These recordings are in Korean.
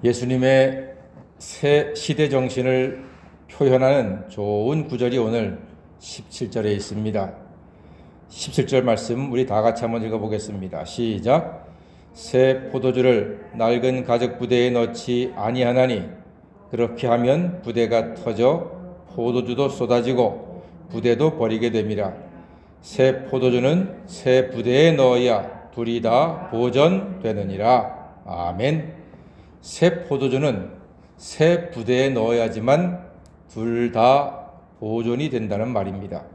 예수님의 새 시대 정신을 표현하는 좋은 구절이 오늘 17절에 있습니다. 17절 말씀 우리 다 같이 한번 읽어보겠습니다. 시작. 새 포도주를 낡은 가죽 부대에 넣지 아니하나니 그렇게 하면 부대가 터져 포도주도 쏟아지고 부대도 버리게 됨이라. 새 포도주는 새 부대에 넣어야 둘이 다 보존되느니라. 아멘. 새 포도주는 새 부대에 넣어야지만 둘 다 보존이 된다는 말입니다.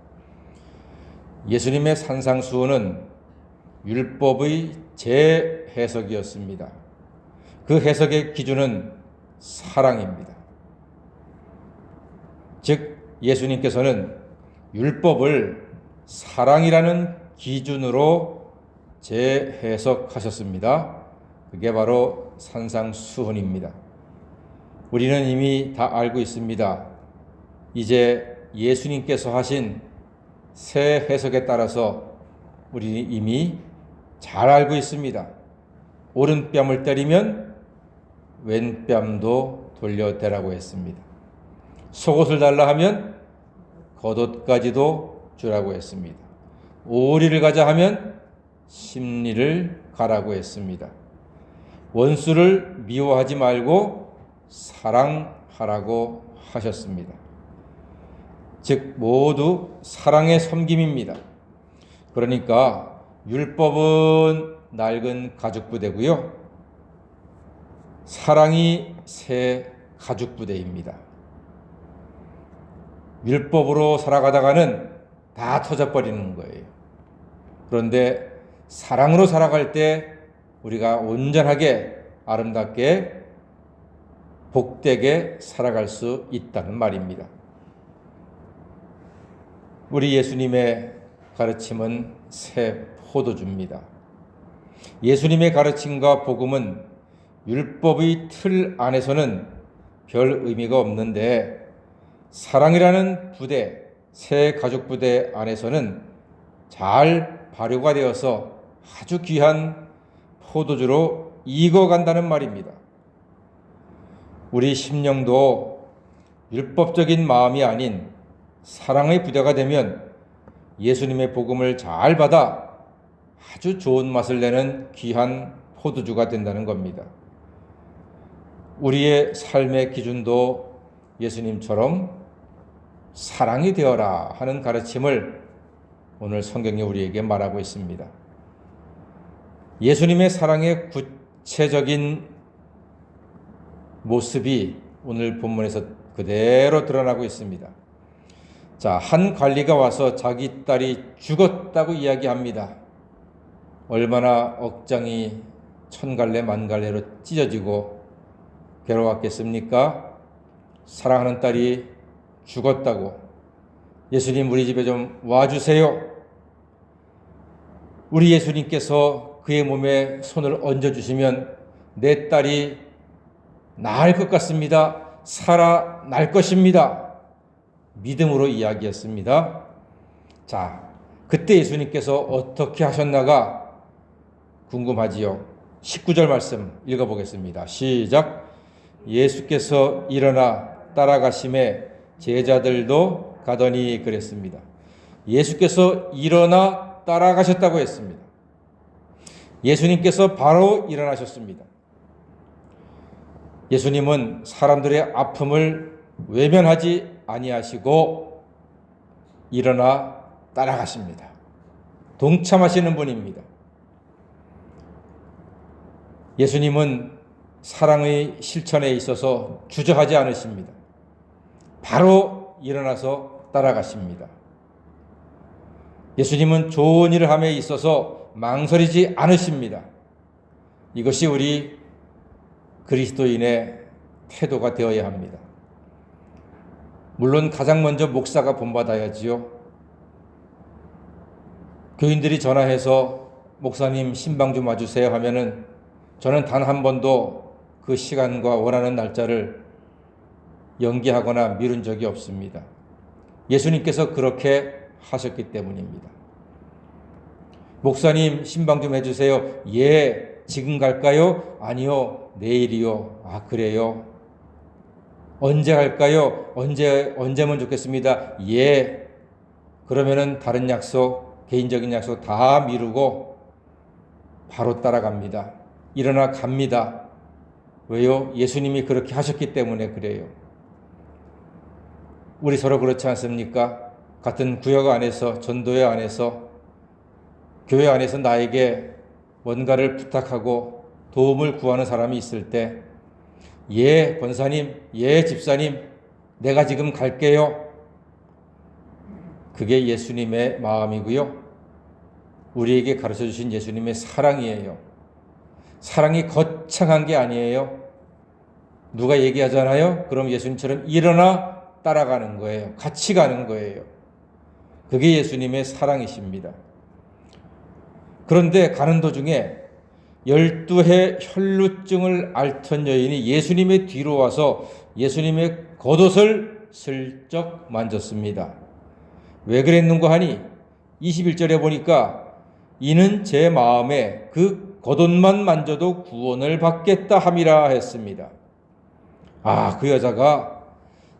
예수님의 산상수훈은 율법의 재해석이었습니다. 그 해석의 기준은 사랑입니다. 즉 예수님께서는 율법을 사랑이라는 기준으로 재해석하셨습니다. 그게 바로 산상수훈입니다. 우리는 이미 다 알고 있습니다. 이제 예수님께서 하신 새 해석에 따라서 우리는 이미 잘 알고 있습니다. 오른뺨을 때리면 왼뺨도 돌려대라고 했습니다. 속옷을 달라 하면 겉옷까지도 주라고 했습니다. 오리를 가자 하면 심리를 가라고 했습니다. 원수를 미워하지 말고 사랑하라고 하셨습니다. 즉 모두 사랑의 섬김입니다. 그러니까 율법은 낡은 가죽 부대고요. 사랑이 새 가죽 부대입니다. 율법으로 살아가다가는 다 터져버리는 거예요. 그런데 사랑으로 살아갈 때 우리가 온전하게 아름답게 복되게 살아갈 수 있다는 말입니다. 우리 예수님의 가르침은 새 포도주입니다. 예수님의 가르침과 복음은 율법의 틀 안에서는 별 의미가 없는데 사랑이라는 부대, 새 가죽 부대 안에서는 잘 발효가 되어서 아주 귀한 포도주로 익어간다는 말입니다. 우리 심령도 율법적인 마음이 아닌 사랑의 부대가 되면 예수님의 복음을 잘 받아 아주 좋은 맛을 내는 귀한 포도주가 된다는 겁니다. 우리의 삶의 기준도 예수님처럼 사랑이 되어라 하는 가르침을 오늘 성경이 우리에게 말하고 있습니다. 예수님의 사랑의 구체적인 모습이 오늘 본문에서 그대로 드러나고 있습니다. 자, 한 관리가 와서 자기 딸이 죽었다고 이야기합니다. 얼마나 억장이 천갈래 만갈래로 찢어지고 괴로웠겠습니까? 사랑하는 딸이 죽었다고. 예수님 우리 집에 좀 와주세요. 우리 예수님께서 그의 몸에 손을 얹어주시면 내 딸이 나을 것 같습니다. 살아날 것입니다. 믿음으로 이야기했습니다. 자, 그때 예수님께서 어떻게 하셨나가 궁금하지요. 19절 말씀 읽어보겠습니다. 시작. 예수께서 일어나 따라가심에 제자들도 가더니 그랬습니다. 예수께서 일어나 따라가셨다고 했습니다. 예수님께서 바로 일어나셨습니다. 예수님은 사람들의 아픔을 외면하지 아니하시고 일어나 따라가십니다. 동참하시는 분입니다. 예수님은 사랑의 실천에 있어서 주저하지 않으십니다. 바로 일어나서 따라가십니다. 예수님은 좋은 일을 함에 있어서 망설이지 않으십니다. 이것이 우리 그리스도인의 태도가 되어야 합니다. 물론 가장 먼저 목사가 본받아야지요. 교인들이 전화해서 목사님 신방 좀 와주세요 하면은 저는 단 한 번도 그 시간과 원하는 날짜를 연기하거나 미룬 적이 없습니다. 예수님께서 그렇게 하셨기 때문입니다. 목사님 신방 좀 해주세요. 예, 지금 갈까요? 아니요, 내일이요. 아, 그래요? 언제 갈까요? 언제면 좋겠습니다. 예. 그러면은 다른 약속, 개인적인 약속 다 미루고 바로 따라갑니다. 일어나 갑니다. 왜요? 예수님이 그렇게 하셨기 때문에 그래요. 우리 서로 그렇지 않습니까? 같은 구역 안에서, 전도회 안에서, 교회 안에서 나에게 뭔가를 부탁하고 도움을 구하는 사람이 있을 때, 예, 권사님, 예, 집사님, 내가 지금 갈게요. 그게 예수님의 마음이고요. 우리에게 가르쳐 주신 예수님의 사랑이에요. 사랑이 거창한 게 아니에요. 누가 얘기하잖아요. 그럼 예수님처럼 일어나 따라가는 거예요. 같이 가는 거예요. 그게 예수님의 사랑이십니다. 그런데 가는 도중에 12해 혈루증을 앓던 여인이 예수님의 뒤로 와서 예수님의 겉옷을 슬쩍 만졌습니다. 왜 그랬는가 하니 21절에 보니까 이는 제 마음에 그 겉옷만 만져도 구원을 받겠다 함이라 했습니다. 아, 그 여자가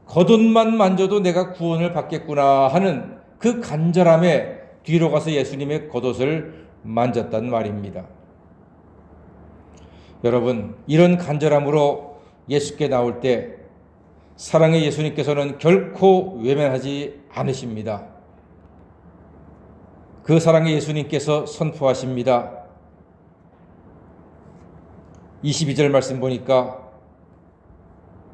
겉옷만 만져도 내가 구원을 받겠구나 하는 그 간절함에 뒤로 가서 예수님의 겉옷을 만졌단 말입니다. 여러분, 이런 간절함으로 예수께 나올 때 사랑의 예수님께서는 결코 외면하지 않으십니다. 그 사랑의 예수님께서 선포하십니다. 22절 말씀 보니까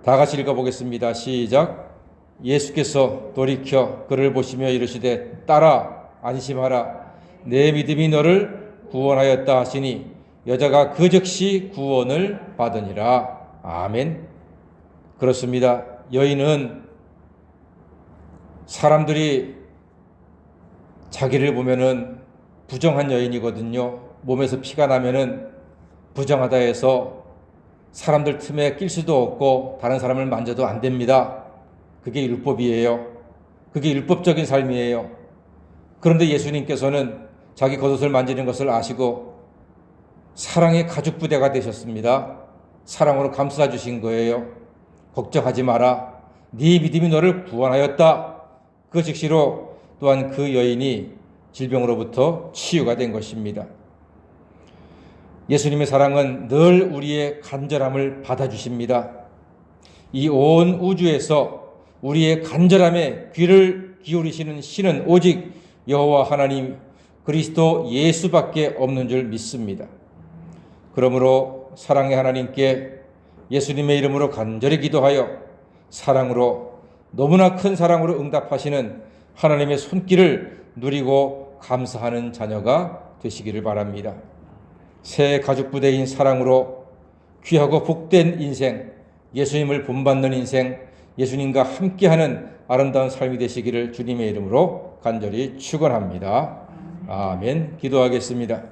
다 같이 읽어보겠습니다. 시작. 예수께서 돌이켜 그를 보시며 이르시되 딸아 안심하라 내 믿음이 너를 구원하였다 하시니 여자가 그 즉시 구원을 받으니라. 아멘. 그렇습니다. 여인은 사람들이 자기를 보면은 부정한 여인이거든요. 몸에서 피가 나면은 부정하다 해서 사람들 틈에 낄 수도 없고 다른 사람을 만져도 안 됩니다. 그게 율법이에요. 그게 율법적인 삶이에요. 그런데 예수님께서는 자기 겉옷을 만지는 것을 아시고 사랑의 가죽부대가 되셨습니다. 사랑으로 감싸 주신 거예요. 걱정하지 마라. 네 믿음이 너를 구원하였다. 그 즉시로 또한 그 여인이 질병으로부터 치유가 된 것입니다. 예수님의 사랑은 늘 우리의 간절함을 받아주십니다. 이 온 우주에서 우리의 간절함에 귀를 기울이시는 신은 오직 여호와 하나님 그리스도 예수밖에 없는 줄 믿습니다. 그러므로 사랑의 하나님께 예수님의 이름으로 간절히 기도하여 사랑으로 너무나 큰 사랑으로 응답하시는 하나님의 손길을 누리고 감사하는 자녀가 되시기를 바랍니다. 새 가죽부대인 사랑으로 귀하고 복된 인생, 예수님을 본받는 인생, 예수님과 함께하는 아름다운 삶이 되시기를 주님의 이름으로 간절히 축원합니다. 아멘. 기도하겠습니다.